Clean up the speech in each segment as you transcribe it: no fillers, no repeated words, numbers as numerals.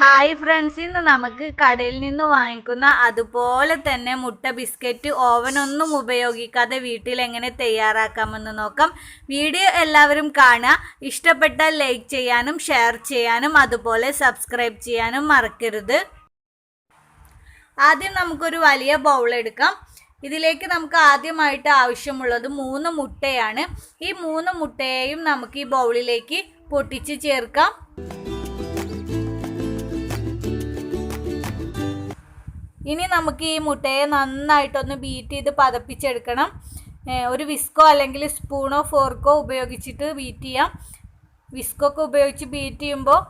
Hi friends, ഇന്ന് നമുക്ക് കടയിൽ നിന്ന് വാങ്ങിക്കുന്ന അതുപോലെ തന്നെ മുട്ട ബിസ്ക്കറ്റ് ഓവനൊന്നും ഉപയോഗിക്കാതെ വീട്ടിൽ എങ്ങനെ തയ്യാറാക്കാമെന്ന് നോക്കാം. വീഡിയോ എല്ലാവരും കാണുക. ഇഷ്ടപ്പെട്ടാൽ ലൈക്ക് ചെയ്യാനും ഷെയർ ചെയ്യാനും അതുപോലെ സബ്സ്ക്രൈബ് ചെയ്യാനും മറക്കരുത്. ആദ്യം നമുക്കൊരു വലിയ ബൗൾ എടുക്കാം. ഇതിലേക്ക് നമുക്ക് ആദ്യമായിട്ട് ആവശ്യമുള്ളത് 3 മുട്ടയാണ്. ഈ 3 മുട്ടയെയും നമുക്ക് ഈ ബൗളിലേക്ക് പൊട്ടിച്ച് ചേർക്കാം. ഇനി നമുക്ക് ഈ മുട്ടയെ നന്നായിട്ടൊന്ന് ബീറ്റ് ചെയ്ത് പതപ്പിച്ചെടുക്കണം. ഒരു വിസ്കോ അല്ലെങ്കിൽ സ്പൂണോ ഫോർക്കോ ഉപയോഗിച്ചിട്ട് ബീറ്റ് ചെയ്യാം. വിസ്കൊക്കെ ഉപയോഗിച്ച് ബീറ്റ് ചെയ്യുമ്പോൾ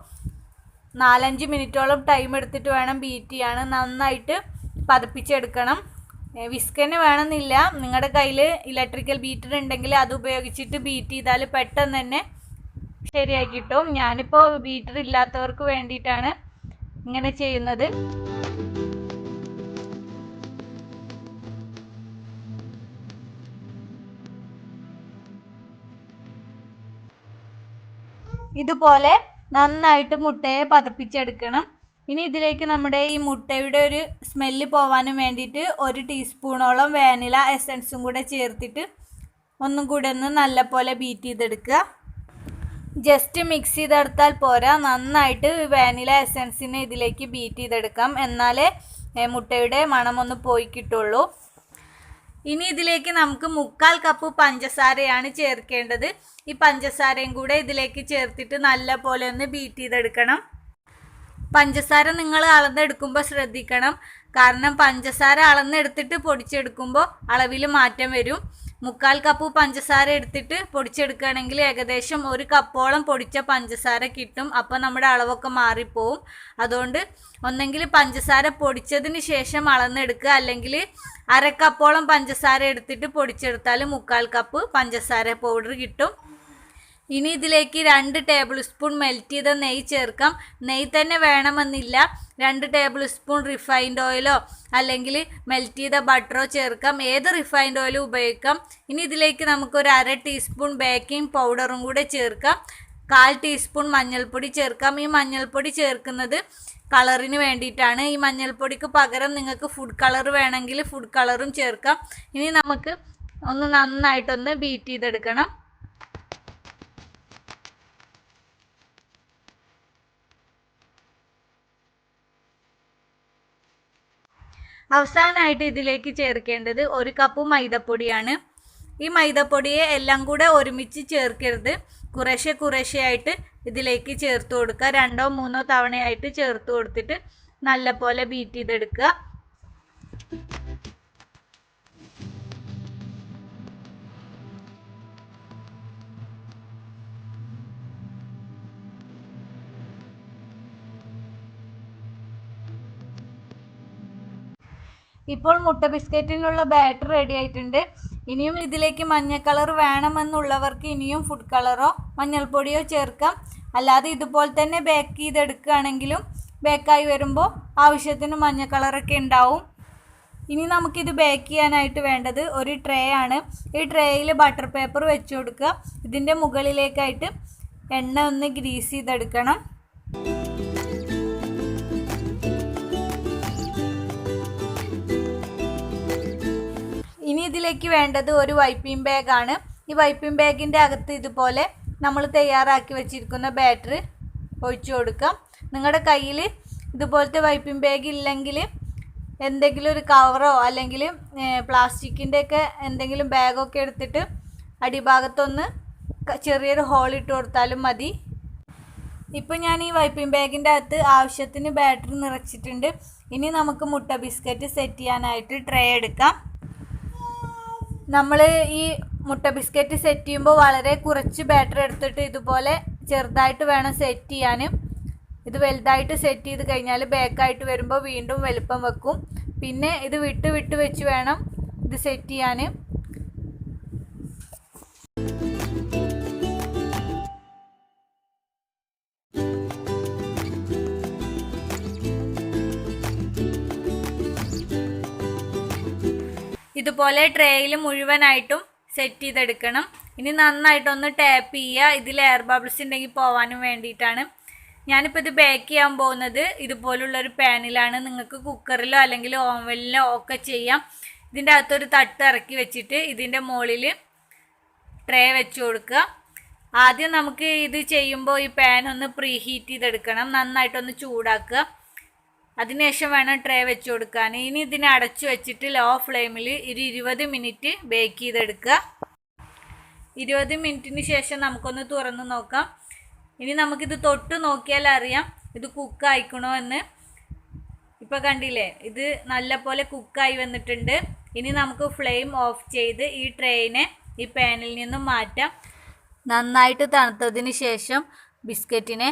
4-5 മിനിറ്റോളം ടൈം എടുത്തിട്ട് വേണം ബീറ്റ് ചെയ്യാൻ. നന്നായിട്ട് പതപ്പിച്ചെടുക്കണം. വിസ്കന് വേണമെന്നില്ല, നിങ്ങളുടെ കയ്യിൽ ഇലക്ട്രിക്കൽ ബീറ്റർ ഉണ്ടെങ്കിൽ അത് ഉപയോഗിച്ചിട്ട് ബീറ്റ് ചെയ്താൽ പെട്ടെന്ന് തന്നെ ശരിയാക്കി കിട്ടും. ഞാനിപ്പോൾ ബീറ്റർ ഇല്ലാത്തവർക്ക് വേണ്ടിയിട്ടാണ് ഇങ്ങനെ ചെയ്യുന്നത്. ഇതുപോലെ നന്നായിട്ട് മുട്ടയെ പതപ്പിച്ചെടുക്കണം. ഇനി ഇതിലേക്ക് നമ്മുടെ ഈ മുട്ടയുടെ ഒരു സ്മെല്ല് പോവാനും വേണ്ടിയിട്ട് 1 ടീസ്പൂണോളം വാനില എസൻസും കൂടെ ചേർത്തിട്ട് ഒന്നും കൂടെ ഒന്ന് നല്ലപോലെ ബീറ്റ് ചെയ്തെടുക്കുക. ജസ്റ്റ് മിക്സ് ചെയ്തെടുത്താൽ പോരാ, നന്നായിട്ട് വാനില എസൻസിനെ ഇതിലേക്ക് ബീറ്റ് ചെയ്തെടുക്കാം. എന്നാലേ മുട്ടയുടെ മണമൊന്ന് പോയി കിട്ടുള്ളൂ. ഇനി ഇതിലേക്ക് നമുക്ക് 1/4 കപ്പ് പഞ്ചസാരയാണ് ചേർക്കേണ്ടത്. ഈ പഞ്ചസാരയും കൂടെ ഇതിലേക്ക് ചേർത്തിട്ട് നല്ല പോലെ ഒന്ന് ബീറ്റ് ചെയ്തെടുക്കണം. പഞ്ചസാര നിങ്ങൾ അളന്നെടുക്കുമ്പോൾ ശ്രദ്ധിക്കണം, കാരണം പഞ്ചസാര അളന്നെടുത്തിട്ട് പൊടിച്ചെടുക്കുമ്പോൾ അളവിൽ മാറ്റം വരും. 1/4 കപ്പ് പഞ്ചസാര എടുത്തിട്ട് പൊടിച്ചെടുക്കുകയാണെങ്കിൽ ഏകദേശം 1 കപ്പോളം പൊടിച്ച പഞ്ചസാര കിട്ടും. അപ്പോൾ നമ്മുടെ അളവൊക്കെ മാറിപ്പോവും. അതുകൊണ്ട് ഒന്നെങ്കിൽ പഞ്ചസാര പൊടിച്ചതിന് ശേഷം അളന്നെടുക്കുക, അല്ലെങ്കിൽ 1/2 കപ്പോളം പഞ്ചസാര എടുത്തിട്ട് പൊടിച്ചെടുത്താൽ 1/4 കപ്പ് പഞ്ചസാര പൗഡർ കിട്ടും. ഇനി ഇതിലേക്ക് 2 ടേബിൾ സ്പൂൺ മെൽറ്റ് ചെയ്ത നെയ്യ് ചേർക്കാം. നെയ്യ് തന്നെ വേണമെന്നില്ല, 2 ടേബിൾ സ്പൂൺ റിഫൈൻഡ് ഓയിലോ അല്ലെങ്കിൽ മെൽറ്റ് ചെയ്ത ബട്ടറോ ചേർക്കാം. ഏത് റിഫൈൻഡ് ഓയിലും ഉപയോഗിക്കാം. ഇനി ഇതിലേക്ക് നമുക്കൊരു 1/2 ടീസ്പൂൺ ബേക്കിംഗ് പൗഡറും കൂടെ ചേർക്കാം. 1/4 ടീസ്പൂൺ മഞ്ഞൾപ്പൊടി ചേർക്കാം. ഈ മഞ്ഞൾപ്പൊടി ചേർക്കുന്നത് കളറിന് വേണ്ടിയിട്ടാണ്. ഈ മഞ്ഞൾപ്പൊടിക്ക് പകരം നിങ്ങൾക്ക് ഫുഡ് കളർ വേണമെങ്കിൽ ഫുഡ് കളറും ചേർക്കാം. ഇനി നമുക്ക് ഒന്ന് നന്നായിട്ടൊന്ന് ബീറ്റ് ചെയ്തെടുക്കണം. അവസാനമായിട്ട് ഇതിലേക്ക് ചേർക്കേണ്ടത് 1 കപ്പ് മൈദപ്പൊടിയാണ്. ഈ മൈദപ്പൊടിയെ എല്ലാം കൂടെ ഒരുമിച്ച് ചേർക്കരുത്, കുറേശ്ശെ ഇതിലേക്ക് ചേർത്ത് കൊടുക്കുക. 2-3 തവണയായിട്ട് ചേർത്ത് കൊടുത്തിട്ട് നല്ലപോലെ ബീറ്റ് ചെയ്തെടുക്കുക. ഇപ്പോൾ മുട്ട ബിസ്ക്കറ്റിനുള്ള ബാറ്റർ റെഡി ആയിട്ടുണ്ട്. ഇനിയും ഇതിലേക്ക് മഞ്ഞ കളർ വേണമെന്നുള്ളവർക്ക് ഇനിയും ഫുഡ് കളറോ മഞ്ഞൾപ്പൊടിയോ ചേർക്കാം. അല്ലാതെ ഇതുപോലെ തന്നെ ബേക്ക് ചെയ്തെടുക്കുകയാണെങ്കിലും ബേക്കായി വരുമ്പോൾ ആവശ്യത്തിന് മഞ്ഞ കളറൊക്കെ ഉണ്ടാവും. ഇനി നമുക്കിത് ബേക്ക് ചെയ്യാനായിട്ട് വേണ്ടത് ഒരു ട്രേ ആണ്. ഈ ട്രേയിൽ ബട്ടർ പേപ്പർ വെച്ച് കൊടുക്കുക. ഇതിൻ്റെ മുകളിലേക്കായിട്ട് എണ്ണ ഒന്ന് ഗ്രീസ് ചെയ്തെടുക്കണം. ഇനി ഇതിലേക്ക് വേണ്ടത് ഒരു വൈപ്പിംഗ് ബാഗാണ്. ഈ വൈപ്പിംഗ് ബാഗിൻ്റെ അകത്ത് ഇതുപോലെ നമ്മൾ തയ്യാറാക്കി വെച്ചിരിക്കുന്ന ബാറ്റർ ഒഴിച്ചു കൊടുക്കാം. നിങ്ങളുടെ കയ്യിൽ ഇതുപോലത്തെ വൈപ്പിംഗ് ബാഗ് ഇല്ലെങ്കിൽ എന്തെങ്കിലും ഒരു കവറോ അല്ലെങ്കിൽ പ്ലാസ്റ്റിക്കിൻ്റെയൊക്കെ എന്തെങ്കിലും ബാഗൊക്കെ എടുത്തിട്ട് അടിഭാഗത്തൊന്ന് ചെറിയൊരു ഹോൾ ഇട്ട് കൊടുത്താലും മതി. ഇപ്പോൾ ഞാൻ ഈ വൈപ്പിംഗ് ബാഗിൻ്റെ അകത്ത് ആവശ്യത്തിന് ബാറ്റർ നിറച്ചിട്ടുണ്ട്. ഇനി നമുക്ക് മുട്ട ബിസ്ക്കറ്റ് സെറ്റ് ചെയ്യാനായിട്ട് ട്രേ എടുക്കാം. നമ്മൾ ഈ മുട്ട ബിസ്ക്കറ്റ് സെറ്റ് ചെയ്യുമ്പോൾ വളരെ കുറച്ച് ബാറ്റർ എടുത്തിട്ട് ഇതുപോലെ ചെറുതായിട്ട് വേണം സെറ്റ് ചെയ്യാൻ. ഇത് വലുതായിട്ട് സെറ്റ് ചെയ്ത് കഴിഞ്ഞാൽ ബേക്കായിട്ട് വരുമ്പോൾ വീണ്ടും വലുപ്പം വെക്കും. പിന്നെ ഇത് വിട്ട് വെച്ച് വേണം ഇത് സെറ്റ് ചെയ്യാൻ. ഇതുപോലെ ട്രേയിൽ മുഴുവനായിട്ടും സെറ്റ് ചെയ്തെടുക്കണം. ഇനി നന്നായിട്ടൊന്ന് ടാപ്പ് ചെയ്യുക. ഇതിൽ എയർ ബബിൾസ് ഉണ്ടെങ്കിൽ പോവാനും വേണ്ടിയിട്ടാണ്. ഞാനിപ്പോൾ ഇത് ബേക്ക് ചെയ്യാൻ പോകുന്നത് ഇതുപോലുള്ളൊരു പാനിലാണ്. നിങ്ങൾക്ക് കുക്കറിലോ അല്ലെങ്കിൽ ഓവനിലോ ഒക്കെ ചെയ്യാം. ഇതിൻ്റെ അകത്തൊരു തട്ട് ഇറക്കി വെച്ചിട്ട് ഇതിൻ്റെ മുകളിൽ ട്രേ വെച്ച് കൊടുക്കുക. ആദ്യം നമുക്ക് ഇത് ചെയ്യുമ്പോൾ ഈ പാൻ ഒന്ന് പ്രീ ഹീറ്റ് ചെയ്തെടുക്കണം, നന്നായിട്ടൊന്ന് ചൂടാക്കുക. അതിനുശേഷം വേണം ട്രേ വെച്ച് കൊടുക്കാൻ. ഇനി ഇതിനെ അടച്ചു വെച്ചിട്ട് ലോ ഫ്ലെയിമിൽ 20 മിനിറ്റ് ബേക്ക് ചെയ്തെടുക്കുക. 20 മിനിറ്റിന് ശേഷം നമുക്കൊന്ന് തുറന്ന് നോക്കാം. ഇനി നമുക്കിത് തൊട്ട് നോക്കിയാൽ അറിയാം ഇത് കുക്കായിക്കണോ എന്ന്. ഇപ്പോൾ കണ്ടില്ലേ, ഇത് നല്ലപോലെ കുക്കായി വന്നിട്ടുണ്ട്. ഇനി നമുക്ക് ഫ്ലെയിം ഓഫ് ചെയ്ത് ഈ ട്രേയിനെ ഈ പാനിൽ നിന്നും മാറ്റാം. നന്നായിട്ട് തണുത്തതിന് ശേഷം ബിസ്ക്കറ്റിനെ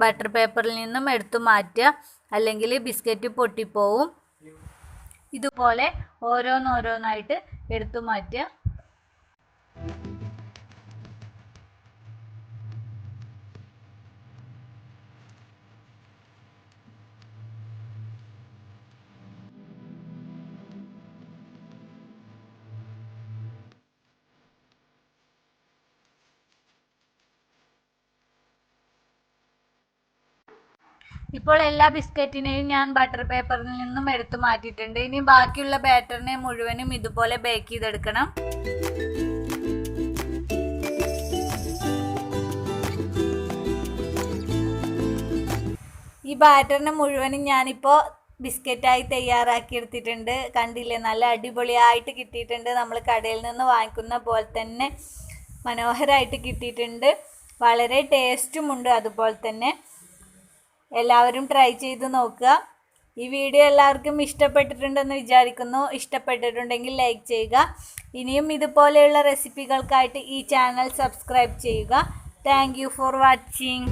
ബട്ടർ പേപ്പറിൽ നിന്നും എടുത്തു മാറ്റുക, അല്ലെങ്കിൽ ബിസ്ക്കറ്റ് പൊട്ടിപ്പോവും. ഇതുപോലെ ഓരോന്നോരോന്നായിട്ട് എടുത്തു മാറ്റുക. ഇപ്പോൾ എല്ലാ ബിസ്ക്കറ്റിനെയും ഞാൻ ബട്ടർ പേപ്പറിൽ നിന്നും എടുത്തു മാറ്റിയിട്ടുണ്ട്. ഇനി ബാക്കിയുള്ള ബാറ്ററിനെ മുഴുവനും ഇതുപോലെ ബേക്ക് ചെയ്തെടുക്കണം. ഈ ബാറ്ററിനെ മുഴുവനും ഞാനിപ്പോൾ ബിസ്ക്കറ്റായി തയ്യാറാക്കി എടുത്തിട്ടുണ്ട്. കണ്ടില്ലേ, നല്ല അടിപൊളിയായിട്ട് കിട്ടിയിട്ടുണ്ട്. നമ്മൾ കടയിൽ നിന്ന് വാങ്ങിക്കുന്ന പോലെ തന്നെ മനോഹരമായിട്ട് കിട്ടിയിട്ടുണ്ട്. വളരെ ടേസ്റ്റുമുണ്ട്. അതുപോലെ തന്നെ എല്ലാവരും ട്രൈ ചെയ്ത് നോക്കുക. ഈ വീഡിയോ എല്ലാവർക്കും ഇഷ്ടപ്പെട്ടിട്ടുണ്ടെന്ന് വിചാരിക്കുന്നു. ഇഷ്ടപ്പെട്ടിട്ടുണ്ടെങ്കിൽ ലൈക്ക് ചെയ്യുക. ഇനിയും ഇതുപോലെയുള്ള റെസിപ്പികൾക്കായിട്ട് ഈ ചാനൽ സബ്സ്ക്രൈബ് ചെയ്യുക. Thank you for watching.